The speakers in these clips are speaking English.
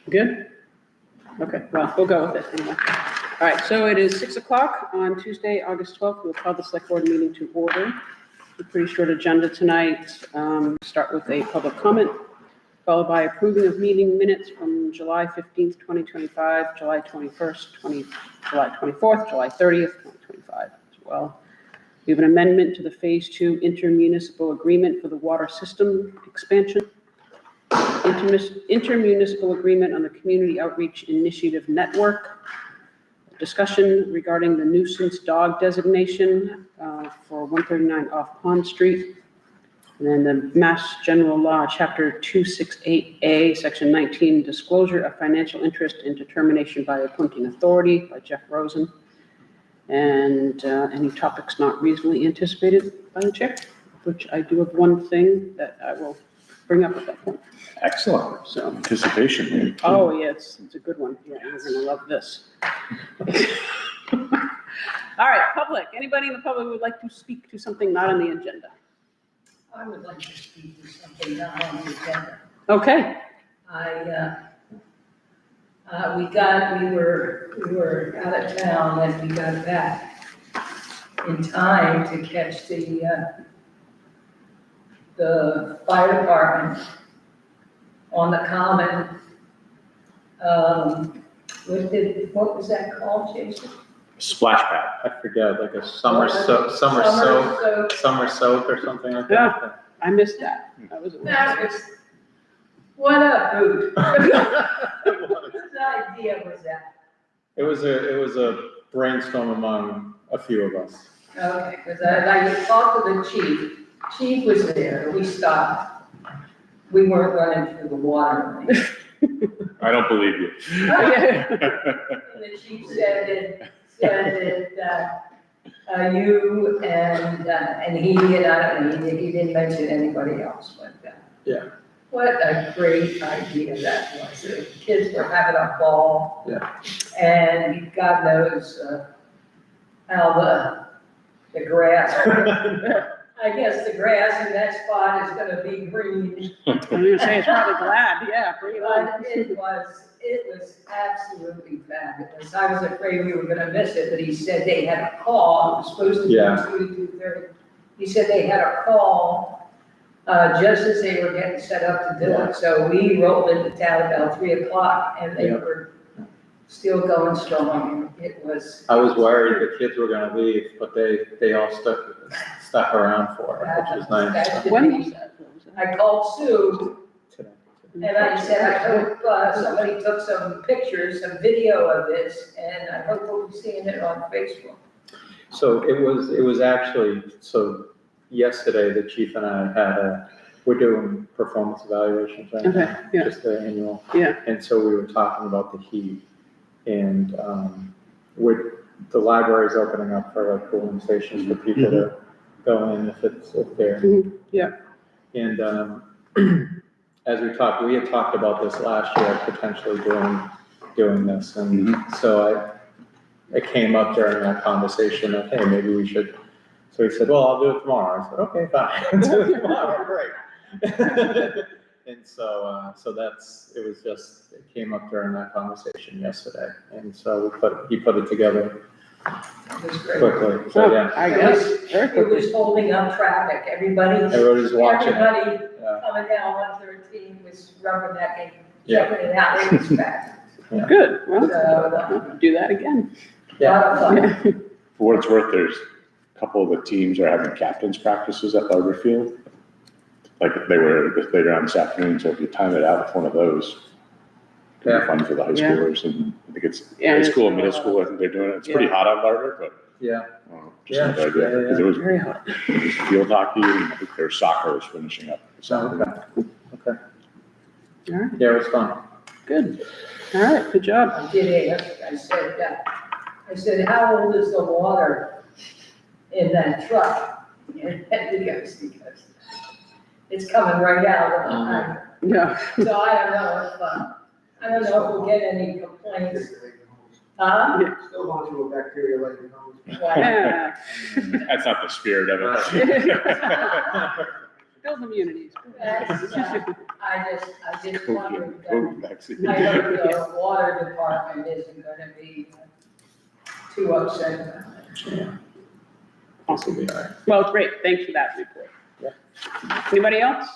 Good? Okay, well, we'll go with it anyway. All right, so it is 6 o'clock on Tuesday, August 12th. We'll call the select board meeting to order. A pretty short agenda tonight. Start with a public comment, followed by approving of meeting minutes from July 15th, 2025, July 21st, July 24th, July 30th, 2025 as well. We have an amendment to the Phase 2 intermunicipal agreement for the water system expansion. Intermunicipal agreement on the Community Outreach Initiative Network. Discussion regarding the nuisance dog designation for 139 off Pond Street. And then the Mass General Law, Chapter 268A, Section 19, disclosure of financial interest and determination by appointing authority by Jeff Rosen. And any topics not reasonably anticipated by the chair, which I do have one thing that I will bring up at that point. Excellent. So, Anticipation. oh, yeah, it's a good one. Yeah, you're gonna love this. All right, public. Anybody in the public would like to speak to something not on the agenda? I would like to speak to something not on the agenda. Okay. We were out of town and we got back in time to catch the fire department on the common. What was that called, Jason? Splash pad. I forget, like a summer soak or something like that. I missed that. That was What a hoot. Whose idea was that? It was a brainstorm among a few of us. Okay, because I talked to the chief. Chief was there, we stopped. We weren't running through the water. I don't believe you. And the chief said that you and he, and I don't know, he didn't mention anybody else, but Yeah. what a great idea that was. The kids were having a ball. Yeah. And God knows how the grass. I guess the grass in that spot is gonna be green. I'm gonna say it's probably glad. Yeah, bring it on. But it was absolutely fabulous. I was afraid we were gonna miss it, but he said they had a call. It was supposed to be Yeah. 2:30. He said they had a call just as they were getting set up to do it. So we rolled into town about 3 o'clock and they were still going strong. It was. I was worried the kids were gonna leave, but they all stuck around for it, which was nice. When was that? I called Sue Today. and I said, I hope somebody took some pictures, some video of this, and I hope we'll be seeing it on Facebook. So it was actually, so yesterday, the chief and I we're doing performance evaluations right now. Okay, yeah. Just the annual. Yeah. And so we were talking about the heat and, the library's opening up for like cooling stations for people to go in if they're. Yeah. And, as we had talked about this last year, potentially doing this. And so it came up during that conversation that, hey, maybe we should. So he said, well, I'll do it tomorrow. I said, okay, fine. Do it tomorrow, great. And so it came up during that conversation yesterday. And so he put it together It was great. quickly. So, yeah, I guess, very It quickly. was holding up traffic. Everybody's watching. coming Yeah. down 113 was rubbernecking, Yeah. checking it out. It was fabulous. Good. Well, So, do that again. a lot of fun. Yeah. For what it's worth, there's a couple of the teams are having captain's practices at Larger Field. Like they were later on this afternoon, so if you time it out with one of those, it'd Yeah. be fun for the high Yeah. schoolers, and I think it's Yeah, high school and middle school, I think they're doing it. It's pretty hot on Larger, but Yeah. just Yeah. another idea. Yeah. 'Cause it was Very hot. field hockey, and I think their soccer was finishing up. So, okay. All right, Yeah, it was fun. good. All right, good job. I did ask, I said, how old is the water in that truck? And he goes, it's coming right out of the hydrant. Yeah. So I don't know if we'll get any complaints. Huh? Still going through a bacteria like you know. Why? Yeah. That's not the spirit of it. Build immunities. That's, I just wondered, COVID vaccine. I hope the water department isn't gonna be too upset about it. Awesome. Be all right. Well, great, thanks for that report. Anybody else?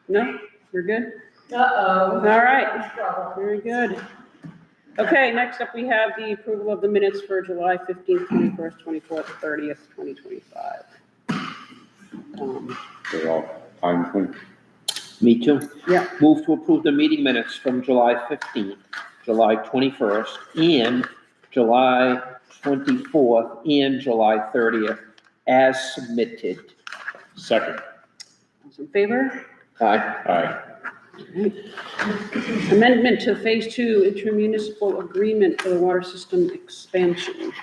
No, we're good? Uh-oh. All right. I'm in trouble. Very good. Okay, next up, we have the approval of the minutes for July 15th, 21st, 24th, 30th, 2025. They're all fine with me. Me too. Yeah. Move to approve the meeting minutes from July 15th, July 21st, and July 24th, and July 30th as submitted. Second. Those in favor? Aye. Aye. Amendment to Phase 2 intermunicipal agreement for the water system expansion.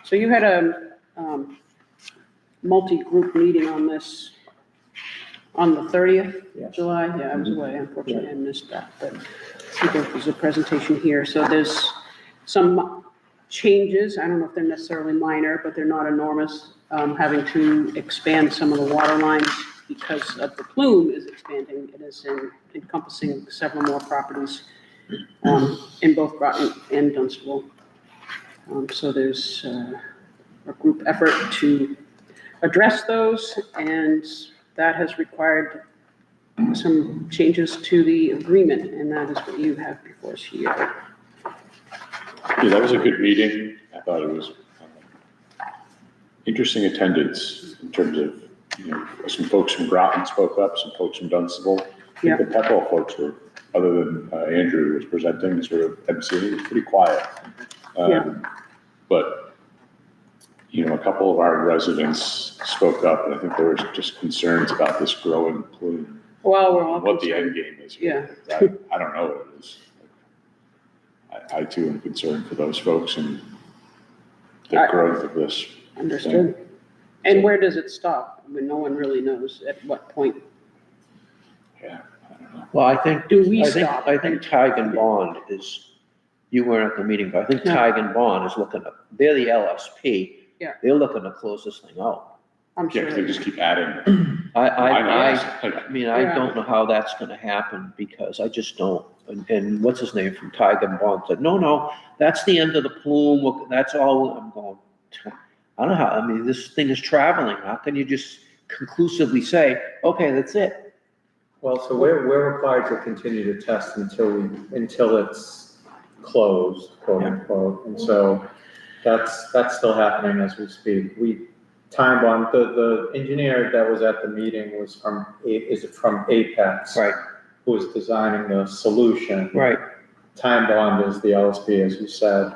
So you had a multi-group meeting on this on the 30th Yes. of July? Yeah, I was away, unfortunately, I missed that, but I think there's a presentation here. So there's some changes, I don't know if they're necessarily minor, but they're not enormous, having to expand some of the water lines because of the plume is expanding. It is encompassing several more properties in both Groton and Dunstable. So there's a group effort to address those, and that has required some changes to the agreement, and that is what you have before us here. Yeah, that was a good meeting. I thought it was interesting attendance in terms of, some folks from Groton spoke up, some folks from Dunstable. I Yeah. think the Pepperell folks were, other than Andrew was presenting, sort of emceeing, it was pretty quiet. Yeah. But, a couple of our residents spoke up, and I think there was just concerns about this growing plume, Well, we're all what the concerned. end game is. Yeah. I don't know what it is. I too am concerned for those folks and the growth of this. Understood. And where does it stop? I mean, no one really knows at what point. Yeah, I don't know. Well, I think, Do we I think, stop? I think Tig and Bond is, you weren't at the meeting, but I think No. Tig and Bond is looking at, they're the LSP. Yeah. They're looking to close this thing out. I'm Yeah, sure. 'cause they just keep adding. I mean, I Yeah. don't know how that's gonna happen because I just don't. And what's his name from Tig and Bond said, no, that's the end of the plume. Look, that's all. I'm going, I don't know how, I mean, this thing is traveling. How can you just conclusively say, okay, that's it? Well, so we're required to continue to test until it's closed, quote unquote. And so that's still happening as we speak. Time bomb, the engineer that was at the meeting was from Apex. Right. Who was designing the solution. Right. Time Bond is the LSP, as you said.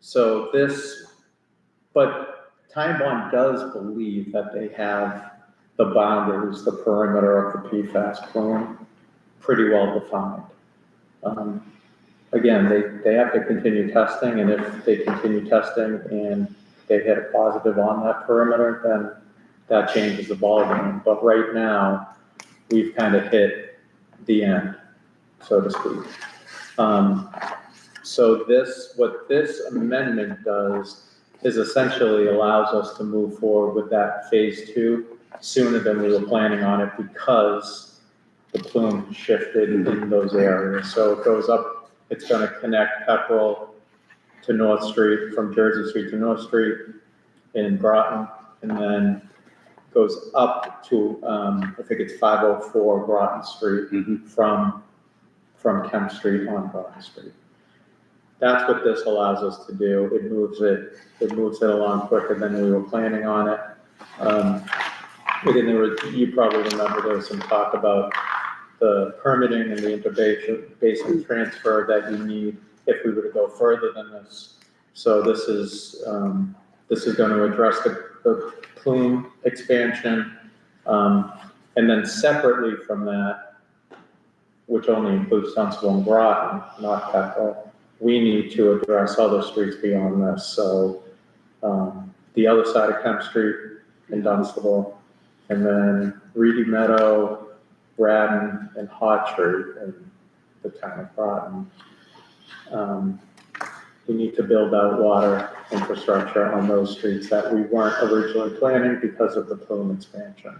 So but Time Bond does believe that they have the boundaries, the perimeter of the PFAS plume pretty well defined. Again, they have to continue testing, and if they continue testing and they hit a positive on that perimeter, then that changes the ballgame. But right now, we've kind of hit the end, so to speak. So what this amendment does is essentially allows us to move forward with that phase 2 sooner than we were planning on it because the plume shifted in those areas. So it goes up, it's gonna connect Pepperell to North Street, from Jersey Street to North Street in Groton, and then goes up to, I think it's 504 Groton Street from Kemp Street on Groton Street. That's what this allows us to do. It moves it along quicker than we were planning on it. Again, you probably remember there was some talk about the permitting and the interbasin transfer that you need if we were to go further than this. So this is going to address the plume expansion. And then separately from that, which only includes Dunstable and Groton, not Pepperell, we need to address other streets beyond this. So the other side of Kemp Street in Dunstable, and then Reedy Meadow, Radden, and Hot Street in the town of Groton. we need to build out water infrastructure on those streets that we weren't originally planning because of the plume expansion.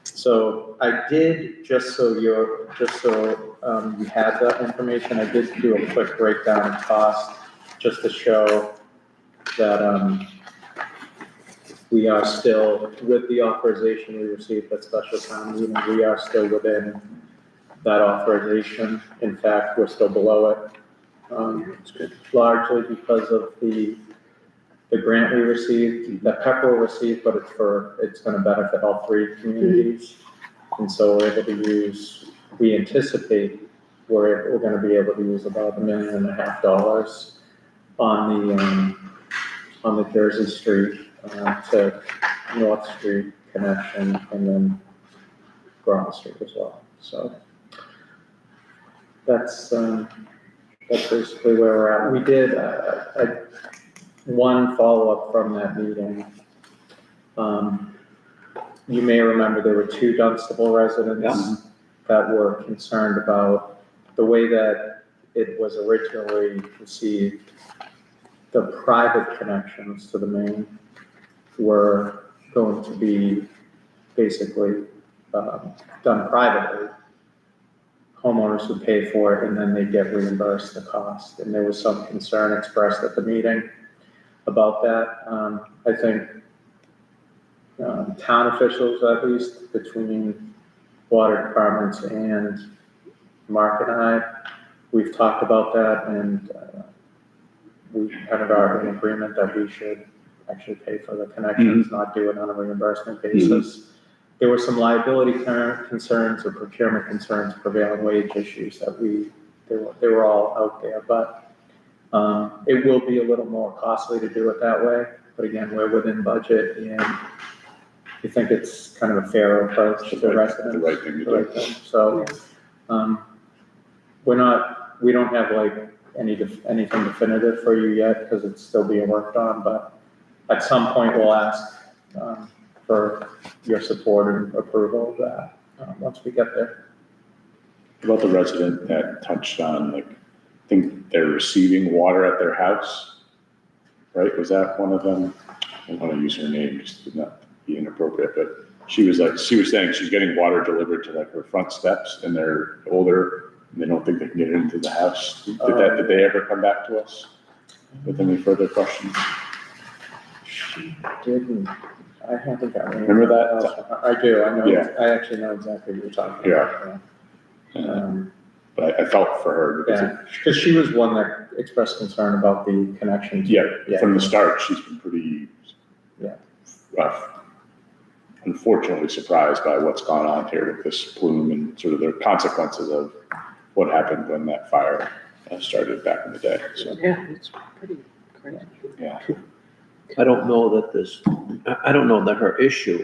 So I did, just so you had that information, I did do a quick breakdown of cost, just to show that, we are still, with the authorization we received at special town meeting, we are still within that authorization. In fact, we're still below it. Largely because of the grant we received, that Pepperell received, but it's gonna benefit all three communities. And so we're able to use, we anticipate we're gonna be able to use about $1.5 million on the Jersey Street to North Street connection, and then Broad Street as well. So that's basically where we're at. We did, one follow-up from that meeting. You may remember there were two Dunstable residents that were concerned about the way that it was originally conceived. The private connections to the main were going to be basically done privately. Homeowners would pay for it and then they'd get reimbursed the cost. And there was some concern expressed at the meeting about that. I think town officials, at least between water departments and Mark and I, we've talked about that, and we kind of are in agreement that we should actually pay for the connections, not do it on a reimbursement basis. There were some liability concerns or procurement concerns, prevailing wage issues that they were all out there, but it will be a little more costly to do it that way. But again, we're within budget, and we think it's kind of a fair approach to the residents. The right thing to do. So, we don't have like anything definitive for you yet, because it's still being worked on, but at some point we'll ask for your support and approval of that, once we get there. About the resident that touched on, like, I think they're receiving water at their house, right? Was that one of them? I don't want to use her name, just to not be inappropriate, but she was saying she's getting water delivered to like her front steps, and they're older and they don't think they can get it into the house. Did they ever come back to us with any further questions? She didn't, I haven't got any. Remember that? I do, I know, Yeah. I actually know exactly what you're talking about. But I felt for her because Yeah, because she was one that expressed concern about the connection. from the start, she's been pretty unfortunately surprised by what's gone on here with this plume and sort of the consequences of what happened when that fire started back in the day. So, Yeah, it's pretty crazy. yeah. I don't know that her issue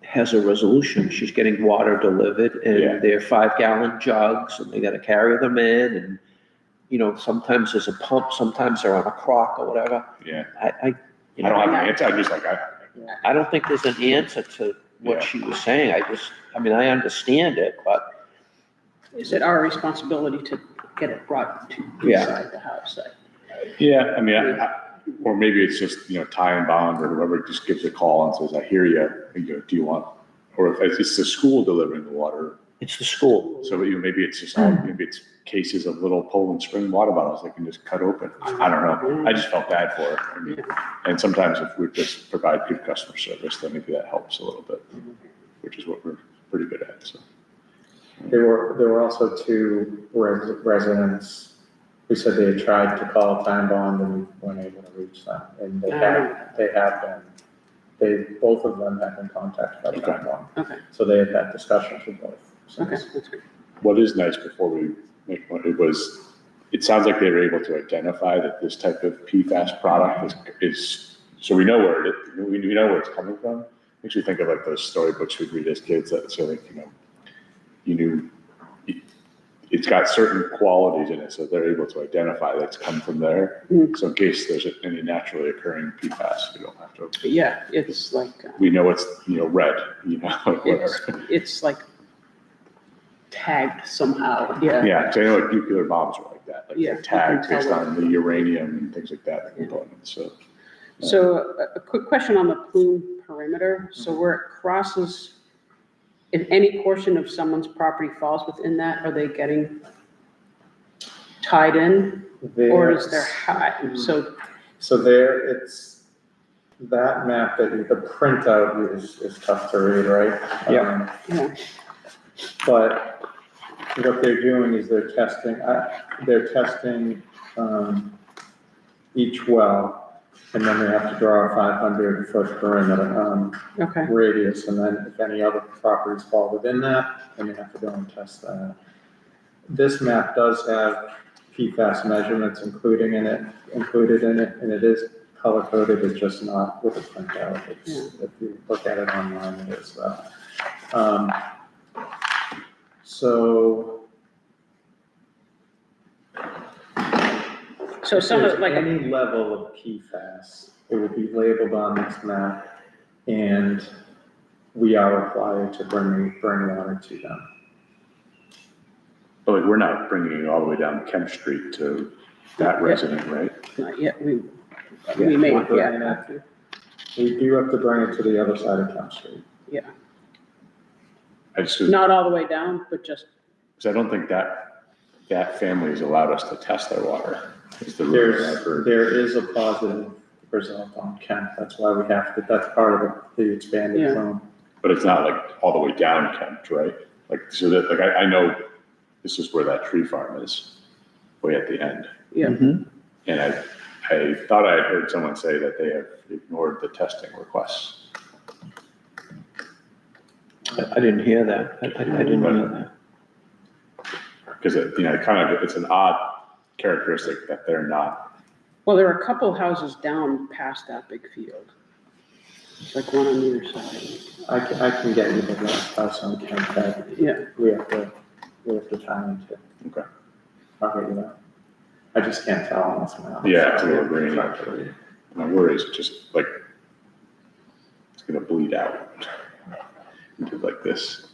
has a resolution. She's getting water delivered Yeah. and they're 5-gallon jugs and they gotta carry them in, and, you know, sometimes there's a pump, sometimes they're on a crock or whatever. Yeah. I I don't have an answer. I'm just like, I don't think there's an answer to what she was saying. I understand it, but Is it our responsibility to get it brought to inside the house? yeah, I mean, or maybe it's just, Ty and Bond or whoever just gives a call and says, I hear you. And you go, do you want, or if it's the school delivering the water. it's the school. So maybe it's just, maybe it's cases of little Poland Spring water bottles they can just cut open. I don't know. I just felt bad for it. I mean, and sometimes if we just provide good customer service, then maybe that helps a little bit, which is what we're pretty good at, so. There were also two residents who said they had tried to call Time Bond and weren't able to reach them, and both of them have been contacted by Time Bond. Okay, So they have had discussions with both. okay, that's good. What is nice before we make one, it sounds like they were able to identify that this type of PFAS product is so we know where we know where it's coming from. Makes me think of like those storybooks we'd read as kids that say like, it's got certain qualities in it, so they're able to identify that it's come from there. So in case there's any naturally occurring PFAS, we don't have to. But yeah, it's like, We know it's, red, like whatever. it's like tagged somehow, yeah. Yeah, so I know like nuclear bombs are like like that, like Yeah, they're tagged you can based tell on the uranium and things like that, the Yeah. components, so. So a quick question on the plume perimeter. So where it crosses, if any portion of someone's property falls within that, are they getting tied in? Or is there high? So there, it's, that map that the printout is tough to read, right? Yeah. Yeah. But what they're doing is they're testing, each well, and then they have to draw a 500-foot perimeter, Okay, radius, and then if any other properties fall within that, then you have to go and test that. This map does have PFAS measurements included in it, and it is color coded, it's just not with a printout. It's, if you look at it online, it is that. so some of, like, Any level of PFAS, it would be labeled on this map, and we are required to bring water to them. But like, we're not bringing it all the way down Kemp Street to that resident, right? not yet, we Yeah, may, we're bringing yeah. it. We do have to bring it to the other side of Kemp Street. I just, Not all the way down, but just, because I don't think that family has allowed us to test their water. Is the rumor I've heard. There is a positive result on Kemp, that's why we have to, that's part of the expanded Yeah. zone. But it's not like all the way down Kemp, right? Like, so that, like, I know this is where that tree farm is, way at the end. yeah. Mhm. And I thought I had heard someone say that they have ignored the testing requests. I didn't hear that. I didn't hear that. Because it, it's an odd characteristic that they're not. Well, there are a couple houses down past that big field. Like one on either side. I can get you the last house on Kemp that Yeah, we have to tie into. Okay. I'll get you that. I just can't tell on this map. Yeah, it's a little Sorry. grainy. My worry is just like, it's gonna bleed out into like this.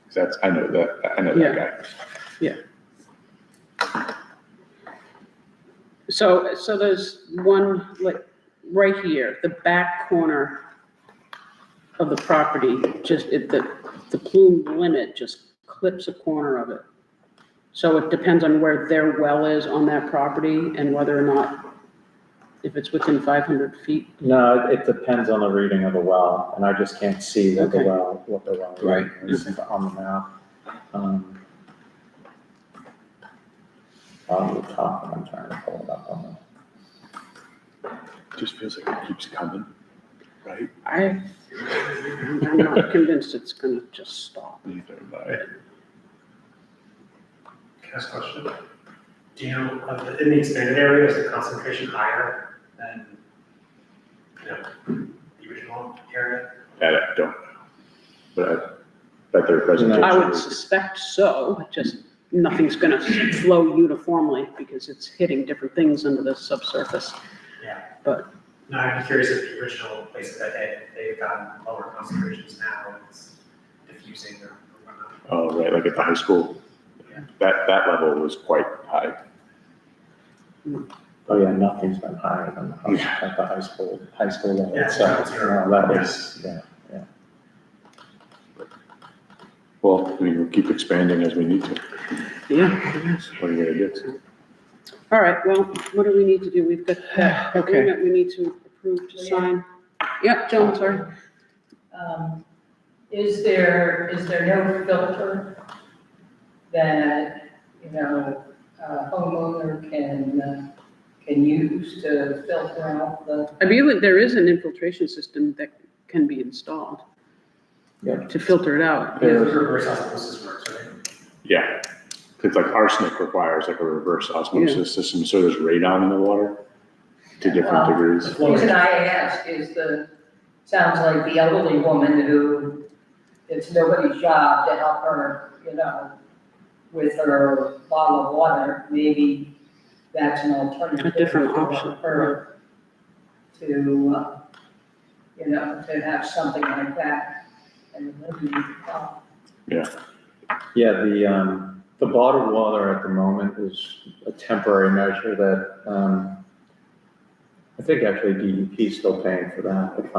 'Cause that's, I know that guy. so there's one, like, right here, the back corner of the property, just, the plume limit just clips a corner of it. So it depends on where their well is on that property and whether or not, if it's within 500 feet. No, it depends on the reading of the well, and I just can't see what the Okay. well Right. is on the map. On the top, I'm trying to pull it up on It just feels like it keeps coming, right? I'm not convinced it's gonna just stop. Neither am I. Can I ask a question? Do you know, in the expanded area, is the concentration higher than, the original area? I don't know. But I bet their presentation. I would was- suspect so, just nothing's gonna flow uniformly because it's hitting different things under the subsurface. Yeah. But- No, I'd be curious if the original places that they've gotten lower concentrations now, and it's diffusing or whatnot. Oh, right, like at the high school. Yeah. That level was quite high. Oh, yeah, nothing's been higher than at the high school level Yeah, itself. zero. No, that is, yeah. Well, I mean, we'll keep expanding as we need to. Yeah. What are you gonna do? All right, well, what do we need to do? We've got that Okay. agreement we need to approve to sign. Yep, Joan, sorry. Is there no filter that, a homeowner can use to filter out the, I believe there is an infiltration system that can be installed. Yeah. To filter it out. There's reverse osmosis works, right? Yeah, it's like arsenic requires like a reverse osmosis system, so does radon in the water to different Well, degrees. the reason I ask is sounds like the elderly woman who, it's nobody's job to help her, with her bottle of water, maybe that's an alternative. A different for option. her to have something like that. And maybe, Yeah, The bottled water at the moment is a temporary measure that, I think actually DEP is still paying for that, if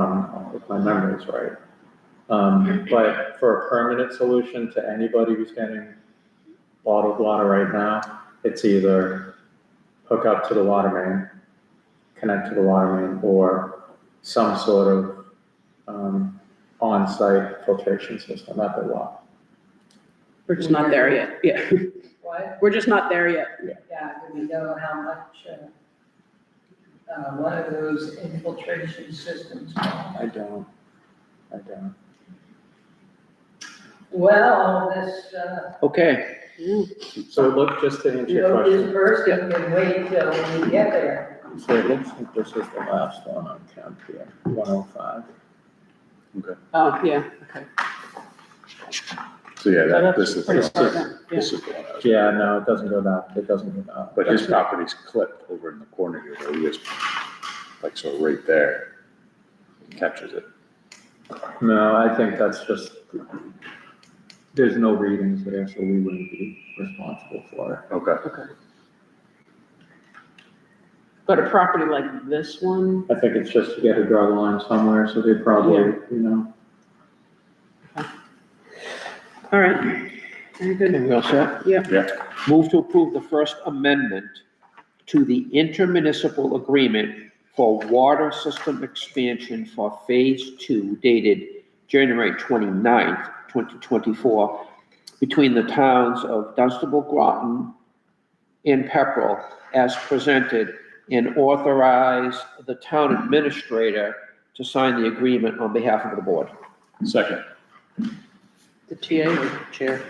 my memory is right. But for a permanent solution to anybody who's getting bottled water right now, it's either hook up to the water main, connect to the water main, or some sort of, on-site filtration system at the well. We're just not there yet. Yeah, What? we're just not there yet. Yeah, do we know how much, one of those infiltration systems costs? I don't. Well, this, Okay, So look, just to answer you your know, question, this person can wait till we get there. so it looks like this is the last one on count here, 105. Oh, yeah, okay. So yeah, So that's this is, pretty this far is, down, yeah. this is the one I was. Yeah, no, it doesn't go down, it doesn't go down. But his property's clipped over in the corner here, though, he is, like, so right there, captures it. No, I think that's just, there's no readings there, so we wouldn't be responsible for it. Okay. Okay. But a property like this one, I think it's just to get a drug line somewhere, so they probably, all right, very good. and we all set? Yeah, Move to approve the first amendment to the intermunicipal agreement for water system expansion for Phase 2 dated January 29th, 2024, between the towns of Dunstable, Groton, and Pepperell as presented, and authorize the town administrator to sign the agreement on behalf of the board. Second. the TA or the chair.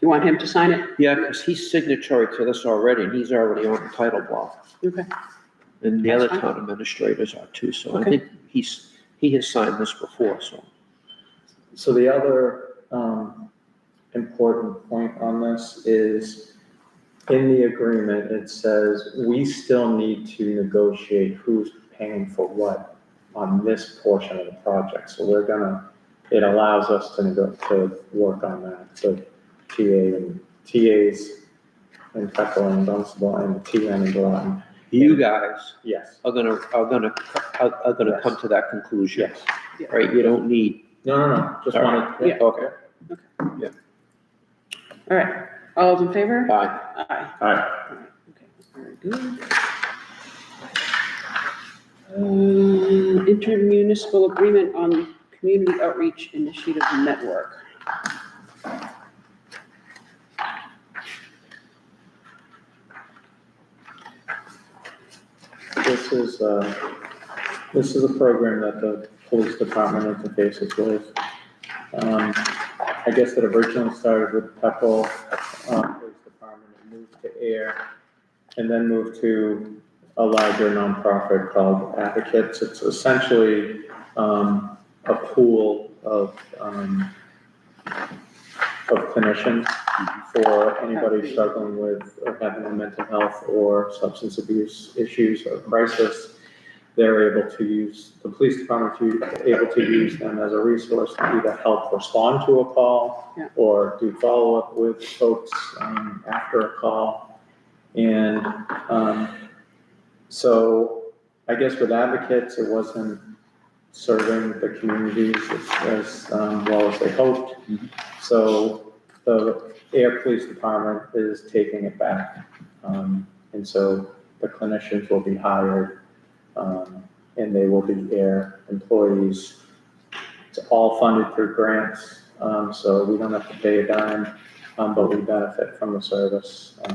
You want him to sign it? Yeah, because he's signatory to this already, and he's already on the title block. Okay. And the That's other fine. town administrators are too, so I Okay. think he has signed this before, so. So the other, important point on this is in the agreement, it says we still need to negotiate who's paying for what on this portion of the project. So it allows us to work on that. So TAs in Pepperell and Dunstable and TN in Groton. You guys Yes, are gonna come to that conclusion, yes. right? You don't need. No, just All wanted. Yeah. Okay. All right, all those in favor? Aye. Aye. Aye. Okay, very good. Intermunicipal agreement on community outreach initiative network. This is a program that the police department interfaces with. I guess it originally started with Pepperell, Police Department, and moved to Air, and then moved to a larger nonprofit called Advocates. It's essentially, a pool of clinicians for anybody struggling with or having a mental health or substance abuse issues or crisis. They're able to use, the police department able to use them as a resource to either help respond to a call Yeah. or do follow-up with folks after a call. And so I guess with Advocates, it wasn't serving the communities as well as they hoped. So the Air Police Department is taking it back. And so the clinicians will be hired, and they will be Air employees. It's all funded through grants, so we don't have to pay a dime, but we benefit from the service. I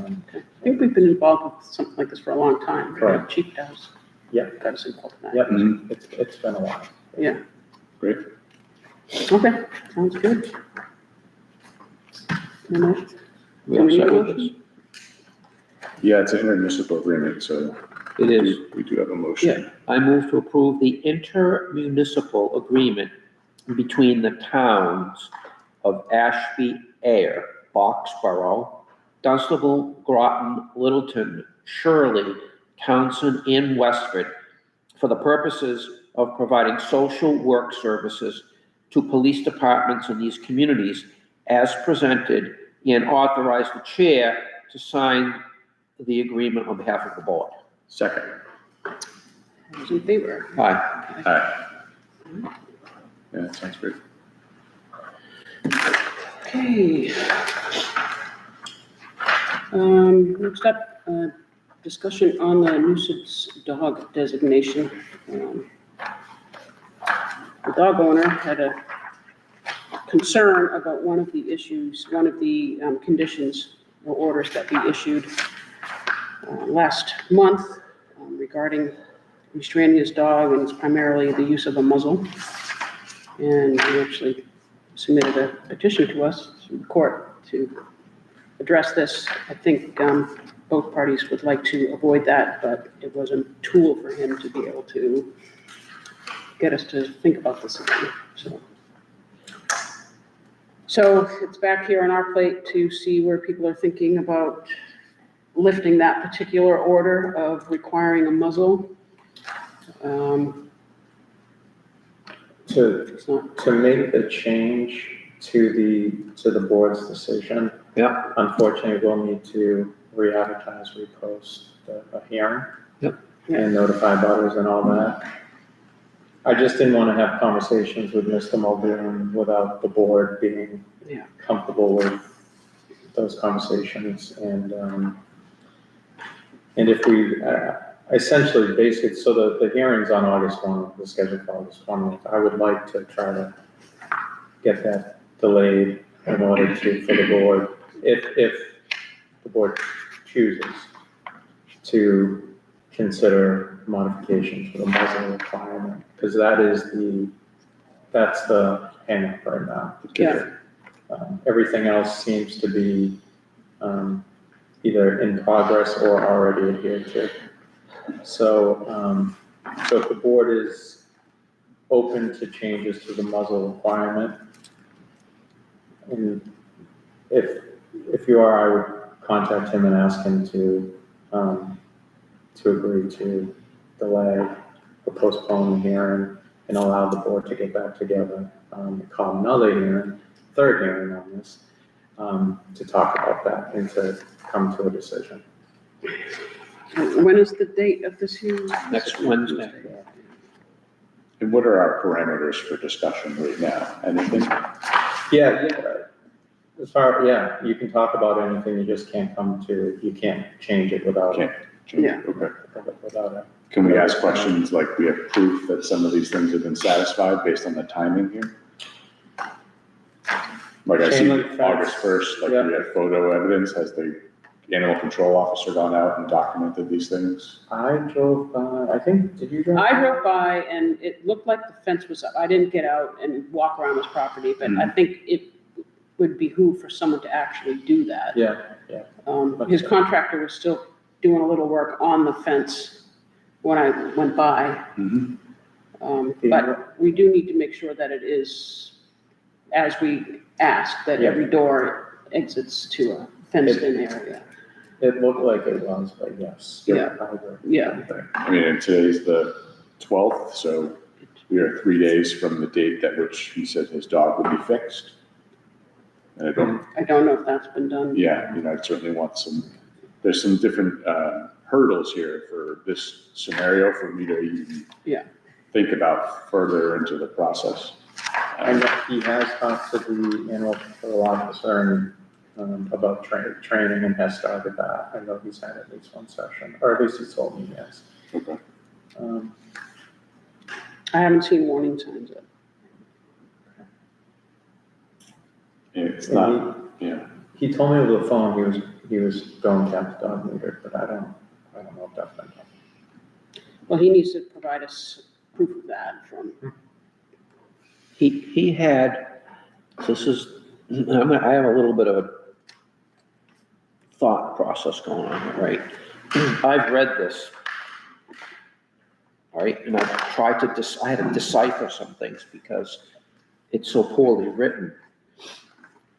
think we've been involved with something like this for a long time. right? Correct. Chief does. Yeah. Got us involved in that. Yep, Mhm. it's been a while. Yeah. Great. Okay, sounds good. Any motion? We all set with this? Motion? Yeah, it's an intermunicipal agreement, so It is. we do have a motion. I move to approve the intermunicipal agreement between the towns of Ashby, Air, Boxborough, Dunstable, Groton, Littleton, Shirley, Townsend, and Westford for the purposes of providing social work services to police departments in these communities as presented and authorize the chair to sign the agreement on behalf of the board. Second. Those in favor? Aye. Aye. Yeah, that sounds great. Okay. Next up, discussion on the nuisance dog designation. The dog owner had a concern about one of the issues, one of the conditions or orders that we issued last month regarding restraining his dog, and it's primarily the use of a muzzle. And he actually submitted a petition to us, to the court, to address this. I think both parties would like to avoid that, but it was a tool for him to be able to get us to think about this again, so it's back here on our plate to see where people are thinking about lifting that particular order of requiring a muzzle. It's not, To make the change to the board's decision. Yeah. Unfortunately, we'll need to re-advertise, repost a hearing. Yep. And notify butters and all that. I just didn't want to have conversations with Mr. Muldoon without the board being Yeah. comfortable with those conversations, and if we, essentially, basically, so the hearing's on August 1, the schedule for August 20th. I would like to try to get that delayed in order for the board, if the board chooses to consider modifications for the muzzle requirement, because that's the hang-up right now. Yeah. Everything else seems to be either in progress or already adhered to. So if the board is open to changes to the muzzle requirement, and if you are, I would contact him and ask him to agree to delay or postpone the hearing and allow the board to get back together, call another hearing, third hearing on this, to talk about that and to come to a decision. when is the date of this hearing? Next Wednesday. And what are our parameters for discussion right now? Anything? Yeah, as far, you can talk about anything, you just can't you can't change it without Can't change Yeah. it, okay. it. Can we ask questions like we have proof that some of these things have been satisfied based on the timing here? Like I see Chain link fence. August 1st, like we have photo evidence, has the animal control officer gone out and documented these things? I drove by, I think, did you drive? I drove by and it looked like the fence was up. I didn't get out and walk around his property, but I think it would behoove for someone to actually do that. Yeah, His contractor was still doing a little work on the fence when I went by. But we do need to make sure that it is, as we ask, that every door exits to a fenced-in area. it looked like it was, but yes. Yeah. I agree. Yeah. I mean, and today's the 12th, so we are 3 days from the date at which he said his dog would be fixed. And I don't know if that's been done. I certainly want there's some different hurdles here for this scenario for me to even think about further into the process. And he has talked to the animal control officer and about training and has started that. I know he's had at least one session, or at least he told me yes. Okay. I haven't seen warning signs yet. It's not, He told me over the phone he was going to have the dog neutered, but I don't know if that's been done. Well, he needs to provide us proof of that from, He had, I have a little bit of a thought process going on here, right? I've read this, all right, and I've tried I had to decipher some things because it's so poorly written.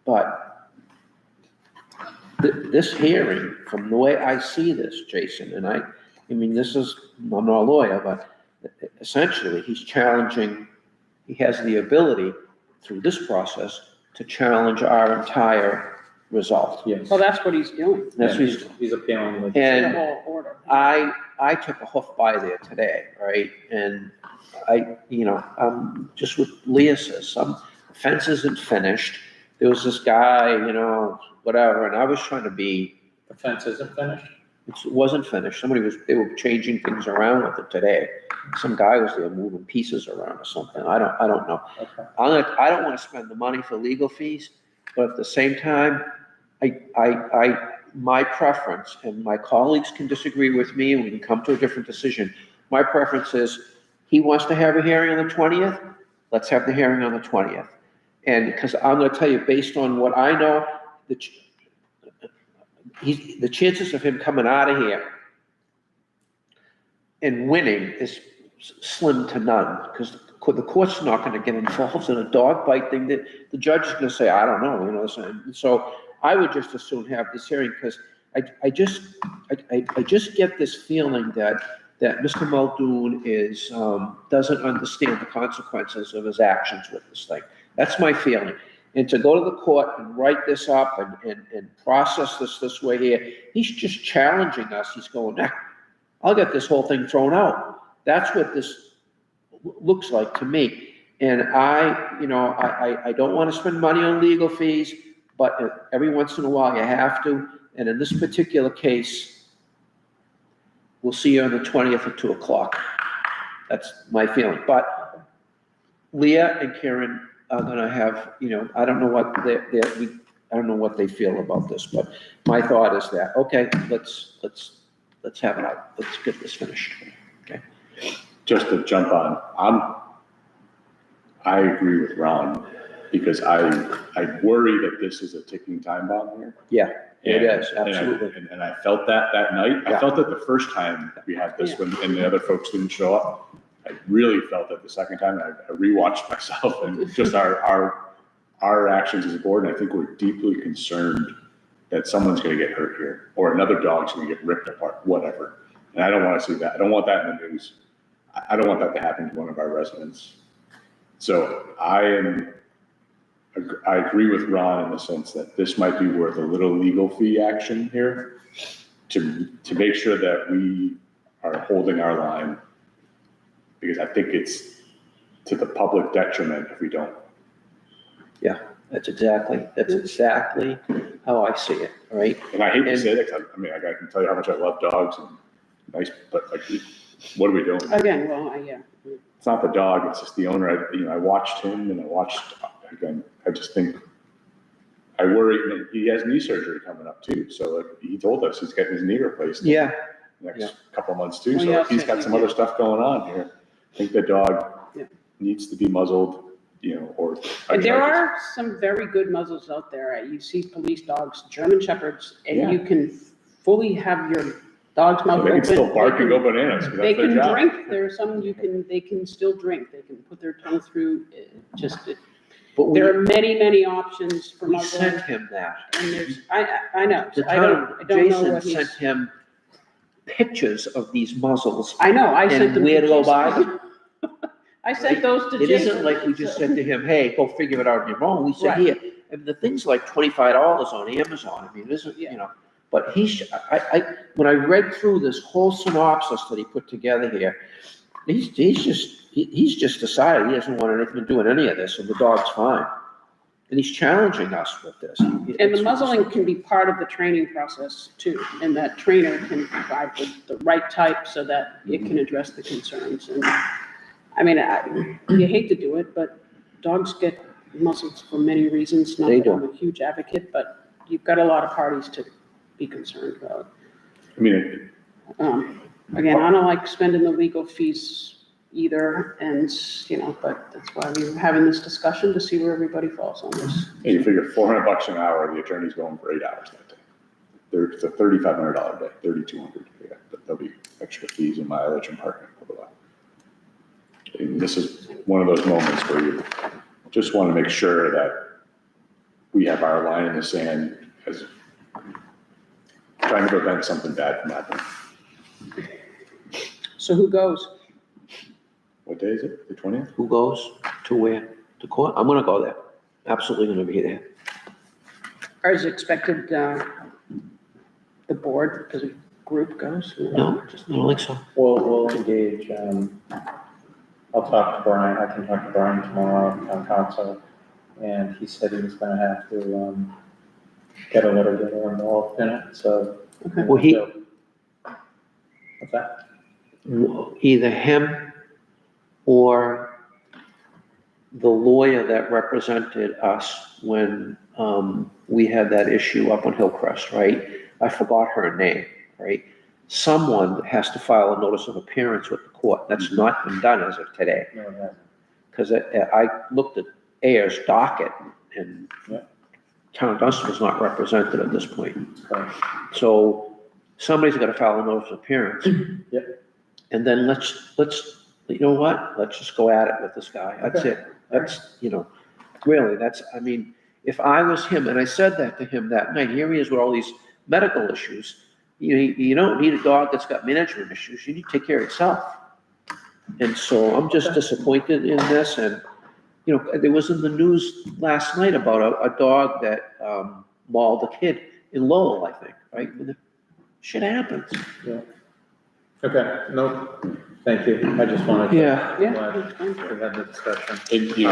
But this hearing, from the way I see this, Jason, and I mean, I'm not a lawyer, but essentially he's challenging, he has the ability through this process to challenge our entire result. Yes. Well, that's what he's doing, That's Yeah, what he's, he's appealing the. the and whole order. I took a hoof by there today, right? And just what Leah says, some fence isn't finished. There was this guy, whatever, and I was trying to be, The fence isn't finished? it wasn't finished. They were changing things around with it today. Some guy was there moving pieces around or something. I don't know. Okay. I don't want to spend the money for legal fees, but at the same time, my preference, and my colleagues can disagree with me and we can come to a different decision. My preference is, he wants to have a hearing on the 20th, let's have the hearing on the 20th. And because I'm gonna tell you, based on what I know, the chances of him coming out of here and winning is slim to none, because the court's not gonna get involved in a dog bite thing, that the judge is gonna say, I don't know, so I would just as soon have this hearing, because I just get this feeling that Mr. Muldoon doesn't understand the consequences of his actions with this thing. That's my feeling. And to go to the court and write this up and process this way here, he's just challenging us. He's going, I'll get this whole thing thrown out. That's what this looks like to me. And I don't want to spend money on legal fees, but every once in a while you have to. And in this particular case, we'll see you on the 20th at 2:00. That's my feeling. But Leah and Karen are gonna have, I don't know what I don't know what they feel about this, but my thought is that, okay, let's have it out. Let's get this finished. Okay. Just to jump on, I agree with Ron, because I worry that this is a ticking time bomb here. Yeah, it And- is, absolutely. And I felt that night. Yeah. I felt it the first time we had this one and the other folks didn't show up. I really felt it the second time. I rewatched myself and just our actions as a board. And I think we're deeply concerned that someone's gonna get hurt here, or another dog's gonna get ripped apart, whatever. And I don't wanna see that. I don't want that in the news. I don't want that to happen to one of our residents. So I agree with Ron in the sense that this might be worth a little legal fee action here to make sure that we are holding our line, because I think it's to the public detriment if we don't. That's exactly how I see it, right? And I hate to say that, 'cause I can tell you how much I love dogs and nice, but like, what are we doing? Again, well, yeah. It's not the dog, it's just the owner. I watched him and again, I just think, I worry, he has knee surgery coming up too. So like, he told us he's getting his knee replaced. Yeah, Next couple of months too. Well, So yeah, he's got some other stuff going on here. I think the dog Yeah. needs to be muzzled, or. And there are some very good muzzles out there. You see police dogs, German Shepherds, and you can fully have your dog's So mouth they open. can still bark and go bananas, 'cause They that's their can job. drink. There are some they can still drink. They can put their tongue through. but There are many options for we muzzling. sent him that. And I know. The I don't know Jason what sent he's. him pictures of these muzzles. I know, I sent And them. where to go Jason. buy? I sent those to It Jason. isn't like we just said to him, hey, go figure it out on your own. We said, Right. here, and the thing's like $25 on Amazon. I mean, it isn't, but when I read through this whole synopsis that he put together here, he's just decided he doesn't want anything to do with any of this, and the dog's fine. And he's challenging us with this. And the muzzling can be part of the training process too, and that trainer can provide the right type so that it can address the concerns. And I mean, you hate to do it, but dogs get muzzled for many reasons. Not They that do. I'm a huge advocate, but you've got a lot of parties to be concerned about. I mean, Again, I don't like spending the legal fees either, and, but that's why we're having this discussion to see where everybody falls on this. you figure $400 an hour, the attorney's going for 8 hours that day. It's a $3,500 day, $3,200. Yeah, but there'll be extra fees and mileage and parking, blah, blah, blah. And this is one of those moments where you just want to make sure that we have our line in the sand as trying to prevent something bad from happening. So who goes? What day is it? The 20th? Who goes to where? To court? I'm gonna go there. absolutely gonna be there. Or is expected, the board as a group goes? No, I don't think so. We'll engage, I'll talk to Brian, I can talk to Brian tomorrow, town council, and he said he was gonna have to, get a little bit more involved in it, so. Okay. Well, he- What's that? Either him or the lawyer that represented us when, we had that issue up on Hillcrest, right? I forgot her name, right? Someone has to file a notice of appearance with the court. That's not been done as of today. No, it hasn't. Because I looked at Ayers' docket and Yeah. town of Dunstable not represented at this point. Correct. So somebody's gotta file a notice of appearance. Yep. And then let's, you know what? Let's just go at it with this guy. That's Okay. it. That's, really, I mean, if I was him, and I said that to him that night, here he is with all these medical issues. You don't need a dog that's got management issues. You need to take care of yourself. And so I'm just disappointed in this. And, there was in the news last night about a dog that mauled a kid in Lowell, I think, right? Shit happens. Okay, no, thank you, I just wanted to. Yeah. Yeah, glad that's fine. We had the discussion. And,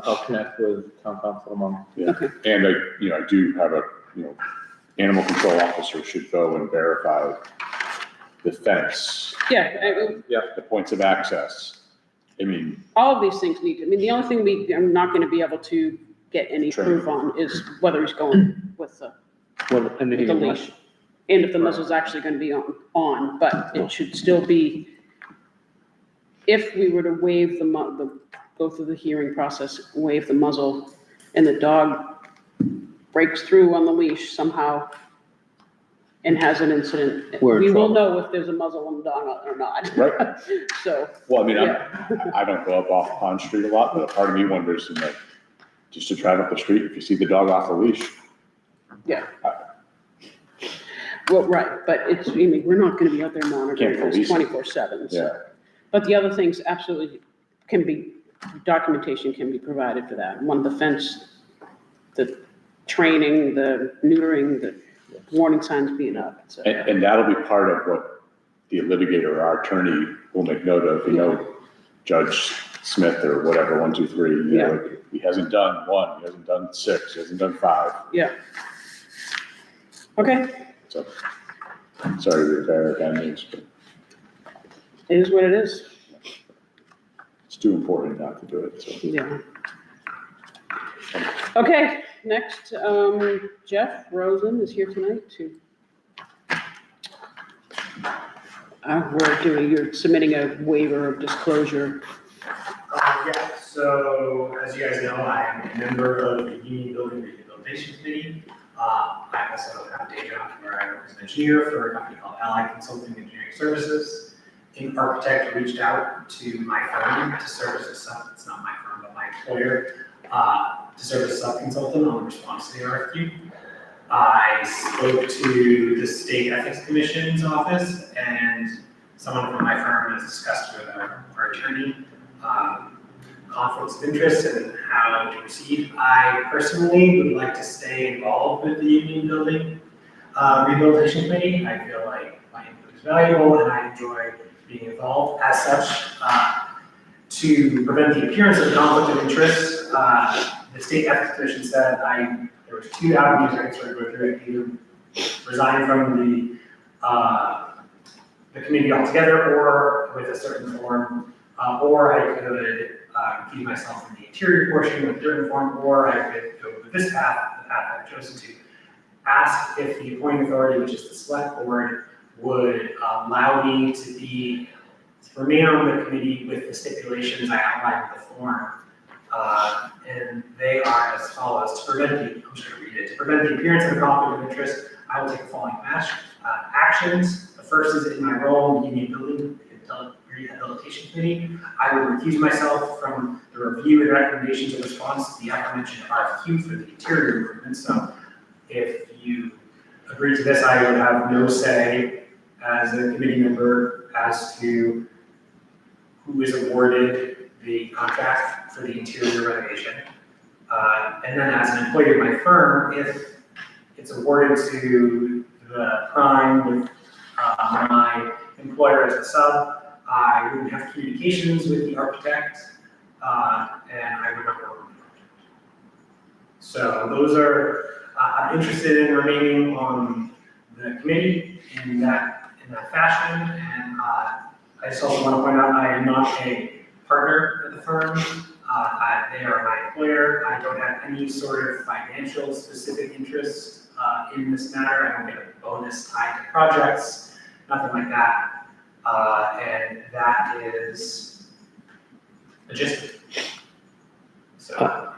I'll connect with town council tomorrow. and I do have a, animal control officer should go and verify the fence, Yeah, the points of access. I mean, all of these things need, the only thing we are not gonna be able to get any Training. proof on is whether he's going with the leash. And if the muzzle's actually gonna be on, but it should still be, if we were to waive go through the hearing process, waive the muzzle, and the dog breaks through on the leash somehow and has an incident, We're in we will trouble. know if there's a muzzle on the dog or not. Right. So, well, I mean, yeah, I don't go up off Pond Street a lot, but a part of me wonders, just to drive up the street, if you see the dog off the leash, well, right, but we're not gonna be out there monitoring Can't this police it. 24/7. yeah. But the other things absolutely documentation can be provided for that. One, the fence, the training, the neutering, the warning signs being up, et cetera. And that'll be part of what the litigator or our attorney will make note of, Judge Smith or whatever, 1, 2, 3, he hasn't done 1, he hasn't done 6, he hasn't done 5. Yeah. Okay, So, sorry to bear bad news, but it is what it is, it's too important not to do it, so. yeah. Okay, next, Jeff Rosen is here tonight to. You're submitting a waiver of disclosure. Yeah, so as you guys know, I am a member of the Union Building Rehabilitation Committee. I also have a day job where I work as an engineer for a company called Allied Consulting Engineering Services. An architect reached out to my firm to serve as it's not my firm, but my employer, to serve as a sub-consultant on the response to the RFQ. I spoke to the State Ethics Commission's office, and someone from my firm has discussed with our attorney conflicts of interest and how to proceed. I personally would like to stay involved with the Union Building Rehabilitation Committee. I feel like my input is valuable and I enjoy being involved. As such, to prevent the appearance of conflict of interest, the State Ethics Commission said there was 2 avenues I could sort of go through. I could either resign from the committee altogether or with a certain form, or I could recuse myself from the interior portion with a different form, or I could go with this path, the path I've chosen to ask if the appointing authority, which is the select board, would allow me to remain on the committee with the stipulations I outlined in the form. And they are as follows: to prevent the appearance of a conflict of interest, I will take the following actions. The first is in my role in the Union Building Rehabilitation Committee. I will recuse myself from the review and recommendations in response to the aforementioned RFQ for the interior improvements. So if you agree to this, I would have no say as a committee member as to who is awarded the contract for the interior renovation. And then as an employee of my firm, if it's awarded to the prime with my employer as a sub, I wouldn't have communications with the architect, and I would not work with the architect. So those are, I'm interested in remaining on the committee in that fashion, and I just also want to point out I am not a partner at the firm. They are my employer. I don't have any sort of financial specific interest in this matter. I don't get a bonus tied to projects, nothing like that. And that is the gist of it. So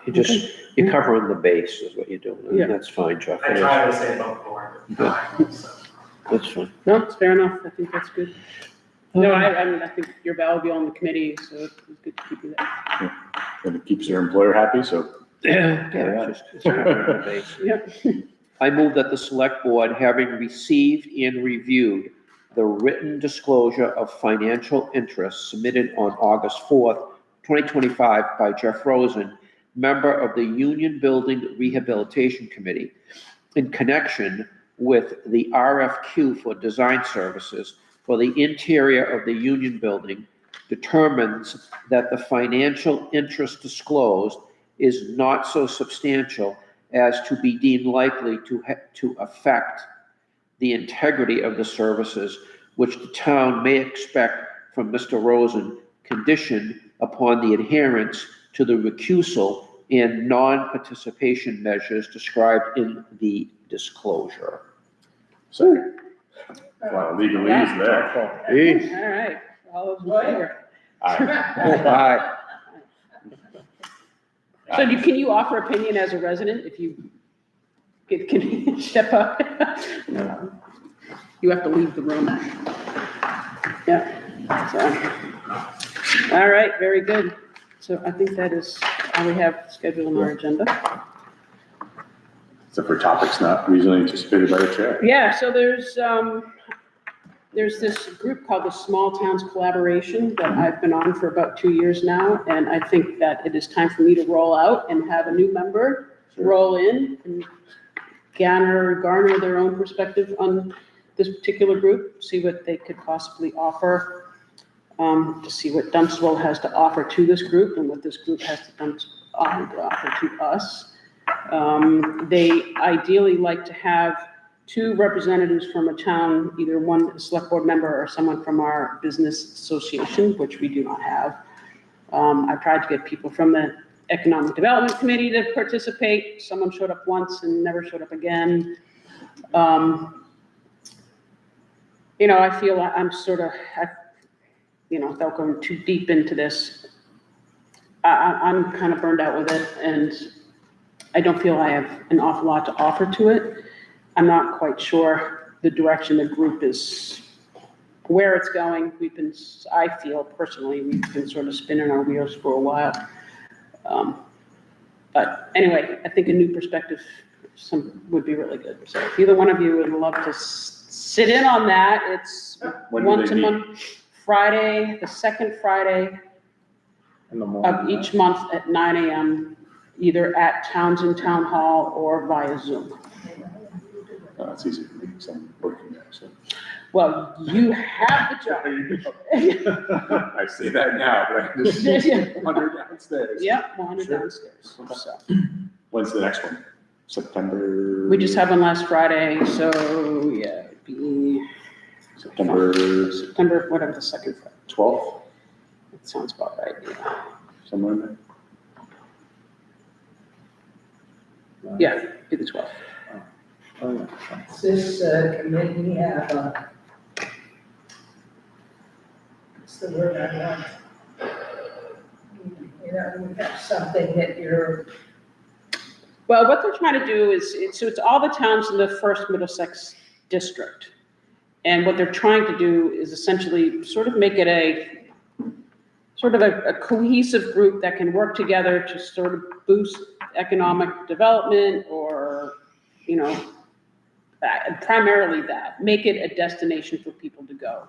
You're covering the base is what you're doing, Yeah. and that's fine, Jeff. I try to stay above board. So. That's fine. No, it's fair enough. I think that's good. No, I think you're valuable on the committee, so it's good to keep you there. And it keeps your employer happy, so. Yeah, it's covering the base. Yep. I move that the select board, having received and reviewed the written disclosure of financial interests submitted on August 4th, 2025 by Jeff Rosen, member of the Union Building Rehabilitation Committee, in connection with the RFQ for design services for the interior of the Union Building, determines that the financial interest disclosed is not so substantial as to be deemed likely to affect the integrity of the services which the town may expect from Mr. Rosen, conditioned upon the adherence to the recusal and non-participation measures described in the disclosure. So, wow, legalese there. All right, all those in favor? Aye. So can you offer opinion as a resident if you can you step up? No. You have to leave the room. Yeah. So, all right, very good. So I think that is all we have scheduled on our agenda. Except for topics not reasonably anticipated by the chair. Yeah, so there's this group called the Small Towns Collaboration that I've been on for about 2 years now, and I think that it is time for me to roll out and have a new member roll in and garner their own perspective on this particular group, see what they could possibly offer, to see what Dunstable has to offer to this group and what this group has to offer to us. They ideally like to have 2 representatives from a town, either one select board member or someone from our business association, which we do not have. I tried to get people from the Economic Development Committee to participate. Someone showed up once and never showed up again. I feel I'm sort of, without going too deep into this, I'm kind of burned out with it, and I don't feel I have an awful lot to offer to it. I'm not quite sure the direction the group is, where it's going. I feel personally, we've been sort of spinning our wheels for a while. But anyway, I think a new perspective would be really good. So if either one of you would love to sit in on that, it's When do once they a meet? month, Friday, the second Friday In the morning. of each month at 9 a.m., either at Townsend Town Hall or via Zoom. Oh, that's easy for me, because I'm working there, so. Well, you have the job. I say that now, but I just wander downstairs. Yep, wander Sure. downstairs. So, When's the next one? September? we just had one last Friday, so yeah, it'd be September whatever the second Friday. 12th, That sounds about right, yeah. somewhere in there. Yeah, be the 12th. Oh, yeah. Does this committee have what's the word I want? We have something that you're, Well, what they're trying to do is, it's all the towns in the first Middlesex district. And what they're trying to do is essentially sort of make it a cohesive group that can work together to sort of boost economic development or, primarily that, make it a destination for people to go.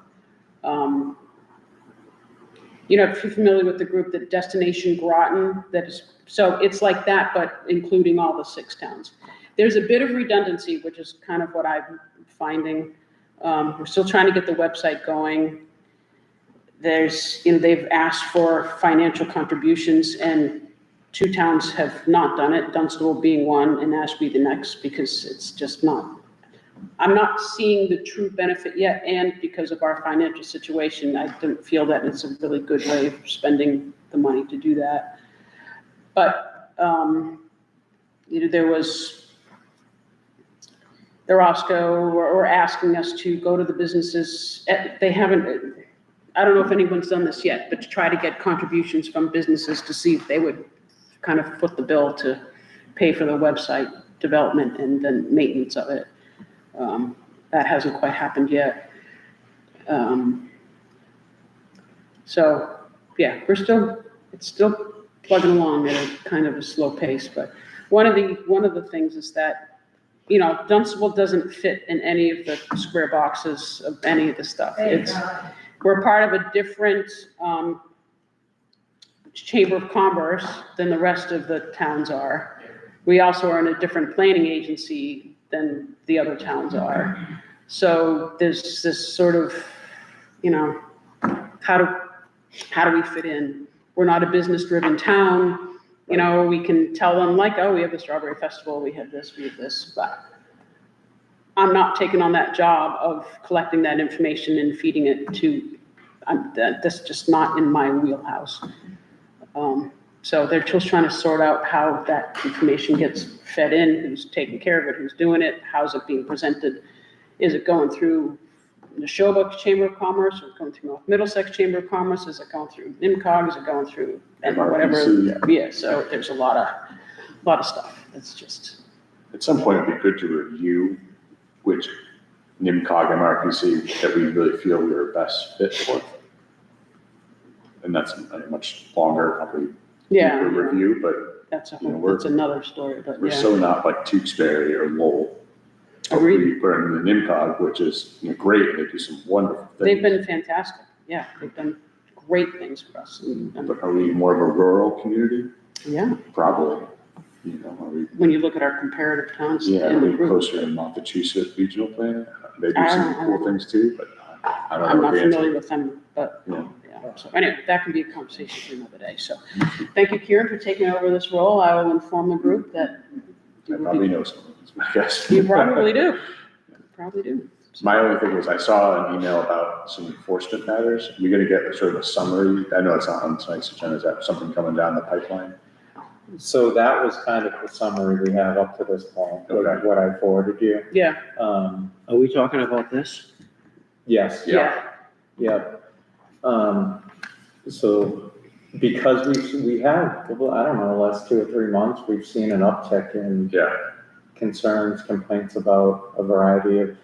you know, if you're familiar with the group, the Destination Groton, that is, so it's like that, but including all the 6 towns. There's a bit of redundancy, which is kind of what I'm finding. We're still trying to get the website going. There's, you know, they've asked for financial contributions, and 2 towns have not done it, Dunstable being one and Ashby the next, because it's just not, I'm not seeing the true benefit yet, and because of our financial situation, I don't feel that it's a really good way of spending the money to do that. But, you know, there was, the Roscoe were asking us to go to the businesses, they haven't, I don't know if anyone's done this yet, but to try to get contributions from businesses to see if they would kind of foot the bill to pay for the website development and then maintenance of it. That hasn't quite happened yet. So, yeah, it's still plugging along at a kind of a slow pace, but one of the things is that, you know, Dunstable doesn't fit in any of the square boxes of any of the stuff. Thank God. We're part of a different, Chamber of Commerce than the rest of the towns are. We also are in a different planning agency than the other towns are. So there's this sort of, you know, how do we fit in? We're not a business-driven town. You know, we can tell them like, oh, we have the Strawberry Festival, we have this, but I'm not taking on that job of collecting that information and feeding it to, that's just not in my wheelhouse. So they're just trying to sort out how that information gets fed in, who's taking care of it, who's doing it, how's it being presented? Is it going through the Neshoba Chamber of Commerce, or going through North Middlesex Chamber of Commerce? Is it going through NIMCOG? Is it going through whatever? MRPC. Yeah, so there's a lot of stuff. It's just, At some point, it'd be good to review which NIMCOG, MRPC that we really feel we're best fit for. And that's a much longer, probably yeah, deeper review, but that's you know, that's another story, but we're yeah. so not like Tewksbury or Lowell. Agreed. We're in the NIMCOG, which is, you know, great, they do some wonderful things. They've been fantastic. Yeah, they've done great things for us. And, But are we more of a rural community? yeah, Probably, you know, are we, when you look at our comparative towns yeah, in are the we group. closer to Montechusett Regional Plan? They do I some don't cool know. things too, but I don't I'm know not the answer. familiar with them, but, Yeah. yeah. So anyway, that can be a conversation for another day. So thank you, Kieran, for taking over this role. I will inform the group that I probably know some of these, I guess. you probably do. Probably do. My only thing was I saw an email about some enforcement matters. We're gonna get sort of a summary. I know it's not on tonight's agenda. Is that something coming down the pipeline? So that was kind of the summary we have up to this point, Okay. what I forwarded you. Yeah, Um, Are we talking about this? yes. yeah. Yeah. So because we have, well, I don't know, last 2 or 3 months, we've seen an uptick in Yeah. concerns, complaints about a variety of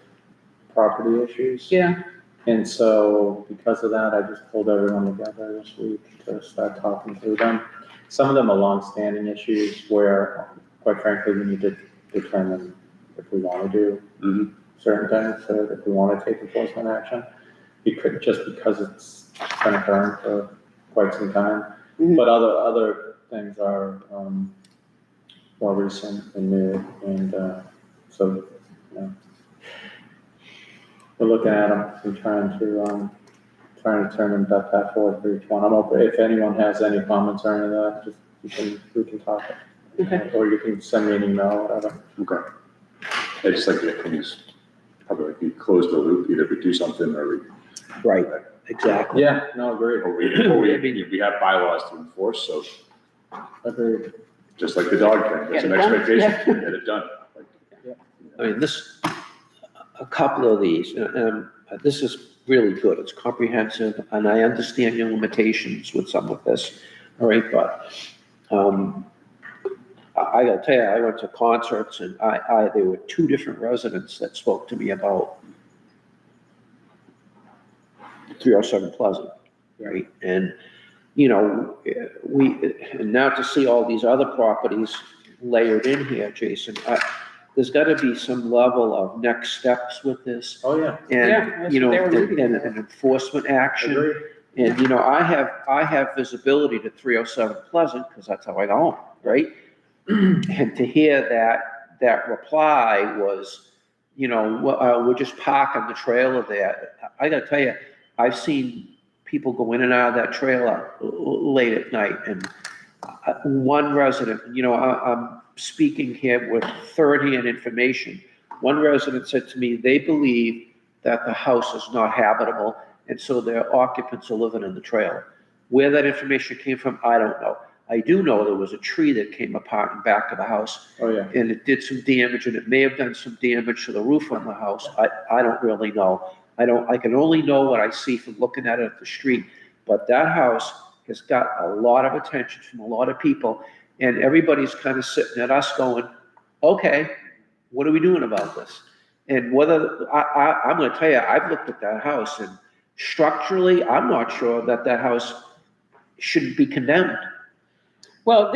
property issues. Yeah, And so because of that, I just pulled everyone together this week to start talking through them. Some of them are longstanding issues where, quite frankly, we need to determine if we want to do Mhm. certain things, so if we want to take enforcement action. Just because it's been occurring for quite some time. Mhm. But other things are, more recent and new, and, so, you know. We're looking at them and trying to determine the path forward for each one. I'm open, if anyone has any comments or any of that, just, we can talk. Okay. Or you can send me an email, or whatever. Okay. I just like to get things, probably like we close the loop, either we do something or we, Right, exactly. Yeah, no, agreed, we have bylaws to enforce, so agreed. just like the dog thing, there's Get an it done. expectation, get it done. Like, I mean, a couple of these, this is really good. It's comprehensive, and I understand your limitations with some of this. All right, but, I gotta tell you, I went to concerts and there were 2 different residents that spoke to me about 307 Pleasant, right? And, you know, and now to see all these other properties layered in here, Jason, there's gotta be some level of next steps with this. Oh, yeah, Yeah, And, that's you know, what they were and looking at. an enforcement action. agreed. And, you know, I have visibility to 307 Pleasant, because that's how I go home, right? And to hear that reply was, you know, we're just parking the trailer there. I gotta tell you, I've seen people go in and out of that trailer late at night, and one resident, you know, I'm speaking here with third-hand information. One resident said to me, they believe that the house is not habitable, and so their occupants are living in the trailer. Where that information came from, I don't know. I do know there was a tree that came apart in back of the house, Oh, yeah. and it did some damage, and it may have done some damage to the roof on the house. I don't really know. I can only know what I see from looking at it at the street. But that house has got a lot of attention from a lot of people, and everybody's kind of sitting at us going, okay, what are we doing about this? And whether, I'm gonna tell you, I've looked at that house, and structurally, I'm not sure that house should be condemned. Well,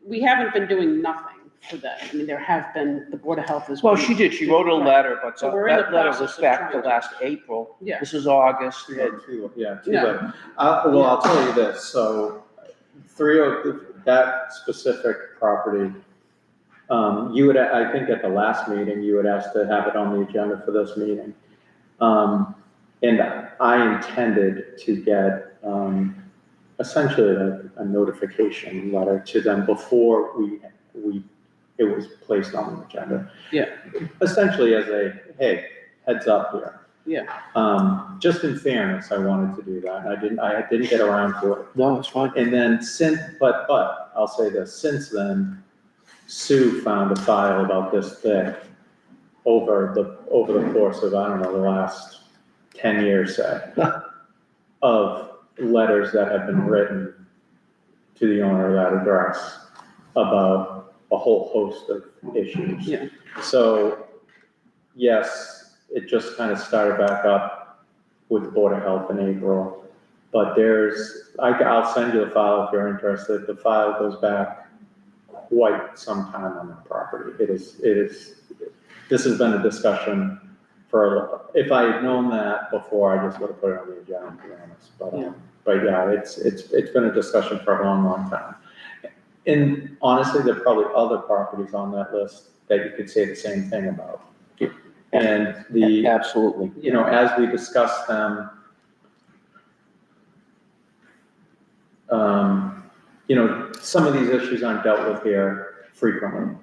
we haven't been doing nothing for that. I mean, there have been, the Board of Health has. Well, she did, she wrote a letter, but So we're in the that letter process was of back to trying to- last April. Yeah. This is August. We had two, yeah, two No. letters. Well, I'll tell you this, so that specific property, you would, I think at the last meeting, you had asked to have it on the agenda for this meeting. And I intended to get, essentially a notification letter to them before it was placed on the agenda. Yeah. Essentially as a, hey, heads up here. Yeah. Just in fairness, I wanted to do that. I didn't get around to it. No, it's fine. And then but I'll say this, since then, Sue found a file about this thick over the course of, I don't know, the last 10 years, say, of letters that have been written to the owner of that address about a whole host of issues. Yeah. So, yes, it just kind of started back up with the Board of Health in April. But I'll send you the file if you're interested. The file goes back quite some time on that property. This has been a discussion if I had known that before, I just would have put it on the agenda, to be honest. But yeah, it's been a discussion for a long, long time. And honestly, there are probably other properties on that list that you could say the same thing about. And Absolutely. you know, as we discuss them, you know, some of these issues aren't dealt with here frequently.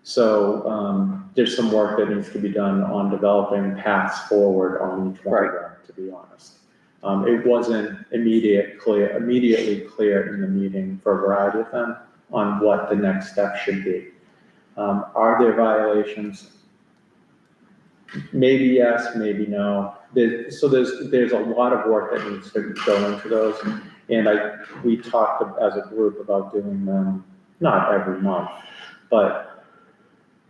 So, there's some work that needs to be done on developing paths forward on each one of them, to be honest. It wasn't immediately clear in the meeting for a variety of them on what the next step should be. Are there violations? Maybe yes, maybe no. There's a lot of work that needs to go into those. And we talked as a group about doing them, not every month, but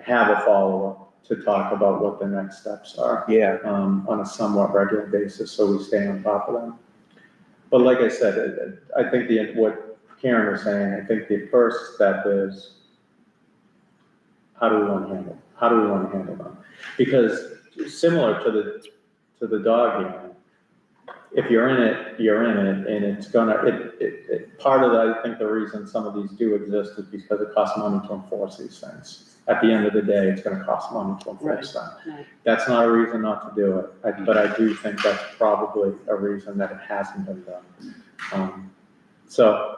have a follow-up to talk about what the next steps are. Yeah. On a somewhat regular basis, so we stay on top of them. But like I said, I think what Karen was saying, I think the first step is, how do we want to handle them? Because similar to the dog hearing, if you're in it, you're in it, and it's part of I think the reason some of these do exist is because it costs money to enforce these things. At the end of the day, it's gonna cost money to enforce them. Right. That's not a reason not to do it, but I do think that's probably a reason that it hasn't been done. So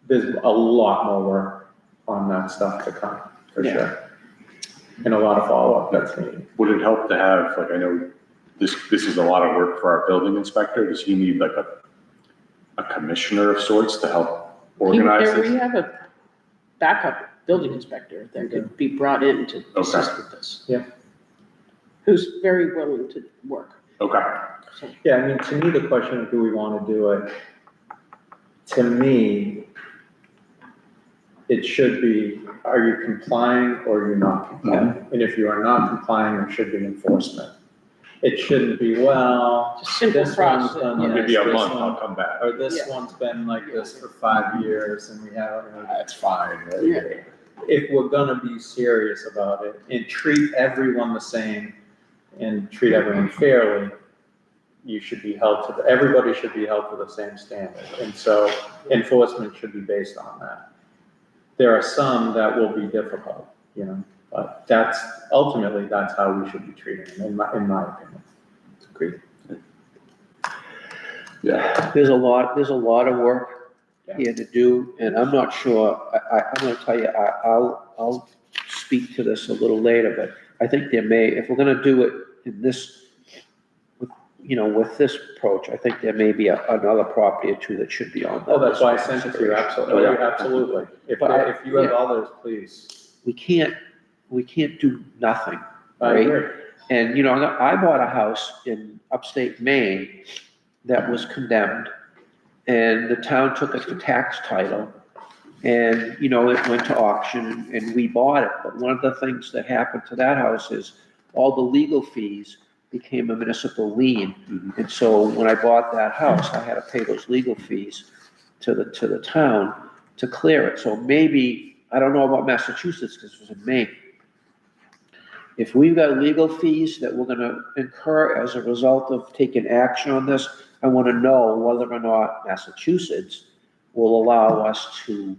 there's a lot more work on that stuff to come, for Yeah. sure. And a lot of follow-up that's needed. Would it help to have, like, I know this is a lot of work for our building inspector. Does he need like a commissioner of sorts to help organize We this? have a backup building inspector that could be brought in to assist with this. Yeah. Who's very willing to work. Okay. Yeah, I mean, to me, the question of do we want to do it, to me, it should be, are you complying or are you not complying? And if you are not complying, there should be enforcement. It shouldn't be, well, Just simple this one's process. done Yeah. this, Maybe a this month, one- I'll come back. or this Yeah. one's been like this for 5 years and we haven't, That's fine, right? Yeah. if we're gonna be serious about it and treat everyone the same and treat everyone fairly, you should be held to, everybody should be held to the same standard. And so enforcement should be based on that. There are some that will be difficult, you know, but ultimately, that's how we should be treating them, in my opinion. Agreed. Yeah, There's a lot of work Yeah. here to do, and I'm not sure, I'm gonna tell you, I'll speak to this a little later, but I think there may, if we're gonna do it in this, with this approach, I think there may be another property or two that should be on that. Oh, that's list why I for sent it to you, consideration. absolutely, Oh, yeah. absolutely. If But I- if you have yeah. others, please. We can't do nothing, I right? agree. And, I bought a house in upstate Maine that was condemned, and the town took it for tax title. And, it went to auction and we bought it. But one of the things that happened to that house is all the legal fees became a municipal lien. Mhm. And so when I bought that house, I had to pay those legal fees to the town to clear it. So maybe, I don't know about Massachusetts because it was in Maine. If we've got legal fees that we're gonna incur as a result of taking action on this, I wanna know whether or not Massachusetts will allow us to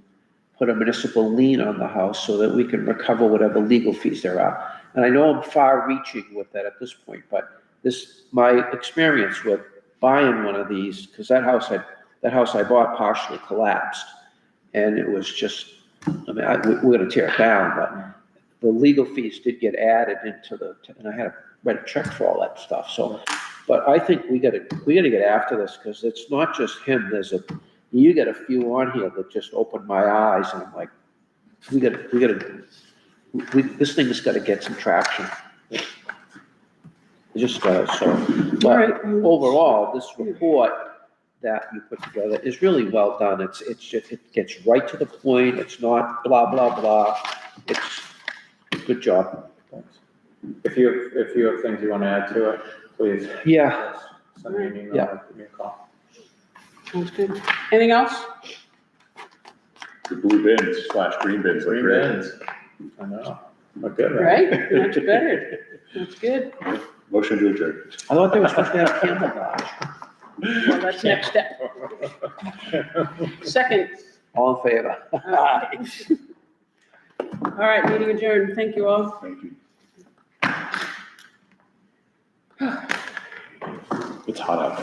put a municipal lien on the house so that we can recover whatever legal fees there are. And I know I'm far reaching with that at this point, but my experience with buying one of these, because that house I bought partially collapsed. And it was just, we're gonna tear it down, but the legal fees did get added into and I had to write a check for all that stuff, so. But I think we gotta get after this, because it's not just him, you got a few on here that just opened my eyes, and I'm like, this thing has gotta get some traction. It just does, so. All But right. overall, this report that you put together is really well done. It's just, it gets right to the point. It's not blah, blah, blah. It's, good job. Thanks. If you have things you want to add to it, please. Yeah. Send me an email Yeah. or give me a call. Sounds good. Anything else? the blue bins / green bins, like Green great. bins. I know. Look good, right? Right? Much better. That's good. Motion to adjourn. I thought they were supposed to have candle lodge. Well, that's next step. Second. All in favor? All right, meeting adjourned. Thank you all. Thank you. It's hot out there.